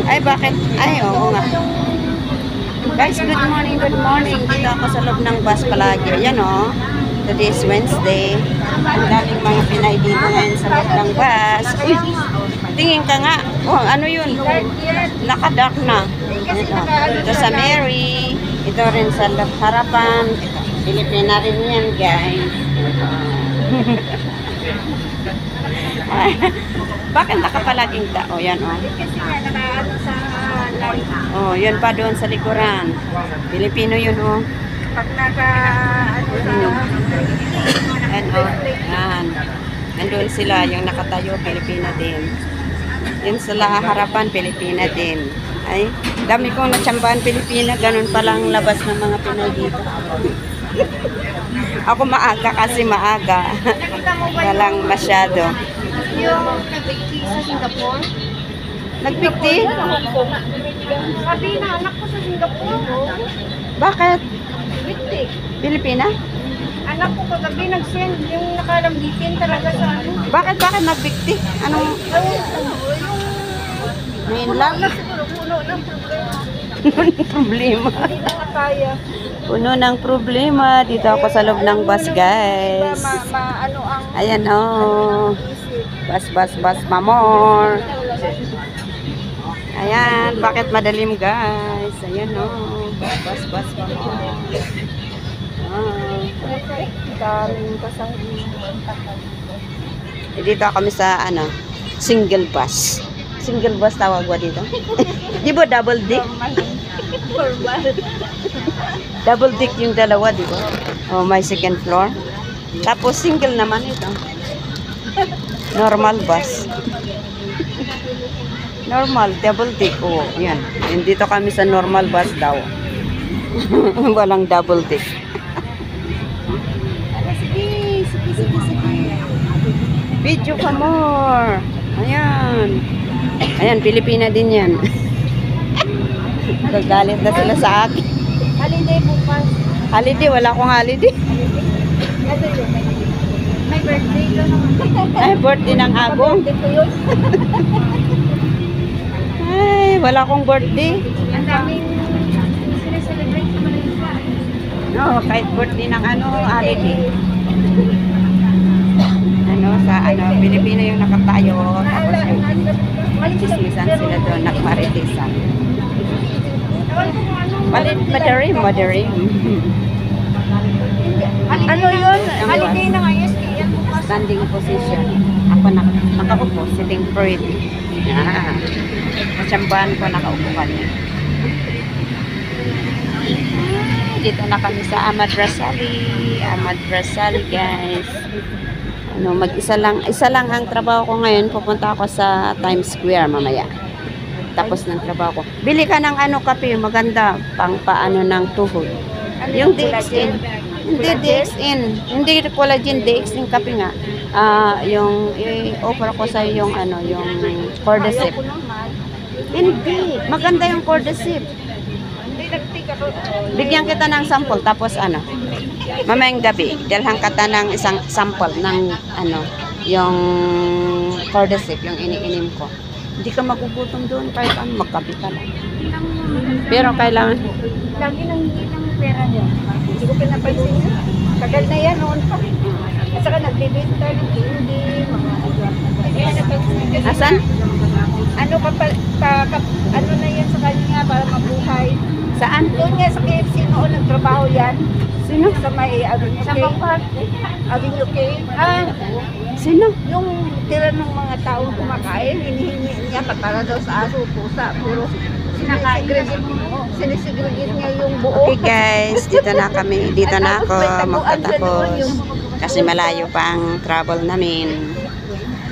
Ay, bakit? Ay, oo nga. Guys, good morning, good morning. Dito ako sa loob ng bus palagi. Ayan o. Today is Wednesday. Ang daming mga Pinay dito ngayon sa loob ng bus. Uy, tingin ka nga. Oh, ano yun? Nakadark na. Ito sa Mary. Ito rin sa harapan. Ito, Pilipina rin yan, guys. Bakit nakapalaging tao? Yan, oh. Kasi nga nakaano sa live. Oh, yun pa doon sa likuran. Pilipino yun, oh. Pag naka ano sa Yan, oh. Yan. Nandun sila, yung nakatayo, Pilipina din. Yun sila harapan, Pilipina din. Ay, dami kong natsambahan Pilipina. Ganun palang labas ng mga Pinay dito. Ako maaga kasi maaga. Walang masyado. yung nag-bigti sa Singapore. Nagpikti? Sabi na anak ko sa Singapore. Bakit? Bigti. Pilipina? Anak ko kagabi nag-send yung nakalambitin talaga sa ano. Bakit nagpikti? Anong main lang? Siguro puno ng problema. Problema. Hindi na nga kaya. Puno ng problema. Dito ako sa loob ng bus, guys. Ano ang Ayan, oh. isip. Bus, mamor. Ayan, bakit madalim, guys? Ayan, oh. Bus, mamor. Ah. Daming kasangin. Dito kami sa, single bus. Single bus tawag ba dito? Di ba double dick? Formal. Double dick yung dalawa, di ba? Oh, may second floor. Tapos single naman ito. Normal bus. Normal, double dick. Oh, yan. Dito kami sa normal bus daw. Walang double dick. Sige. Video ka more. Ayan. Ayan, Pilipina din yan. Gagalit na sila sa akin. Holiday bukas. Holiday, wala akong holiday. Ito yun. May birthday ko naman. Ay, birthday ng Agong. Birthday ko yun. Ay, wala akong birthday. Ang daming sineselebrate sa Malaysia. No, kahit birthday ng holiday. Pilipino yung nakatayo. Tapos yung chismisan sila doon, nagmaritisan. Madarim. Ano yun? Holiday na ngayon. Standing position. Ako nakaupo, sitting pretty. Matsambahan ko, nakaupo kami. Dito na kami sa Ahmad Rasali, guys. Isa lang ang trabaho ko ngayon. Pupunta ako sa Times Square mamaya. Tapos ng trabaho ko. Bili ka ng kape, maganda, pang paano ng tuhod. Yung DXN. Hindi DXN. Hindi collagen, DXN kape nga. Yung i-offer ko sa yung yung Cordyceps. Hindi, maganda yung Cordyceps. Bigyan kita ng sample tapos mamayang gabi dalhan kita ng isang sample ng yung Cordyceps, yung iniinim ko. Hindi ka magugutom doon kahit magkape ka lang. Pero kailangan Lagi nang hindi ng pera niya. Hindi ko pinapansin niya. Tagal na yan noon pa. At saka nagbibenta ng hindi, mga asan? ano na yan sa kanya para mabuhay. Saan? Doon nga sa KFC noon nagtrabaho yan. Sino? Sa may Avenue K. Avenue K. Sino? Yung tira ng mga taong kumakain, hinihingi niya para daw sa aso, pusa, puro sinisegregate niya yung buo. Okay guys, dito na kami. Dito na ako magtatapos. Kasi malayo pa ang travel namin.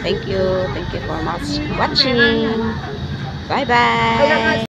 Thank you for watching. Bye-bye.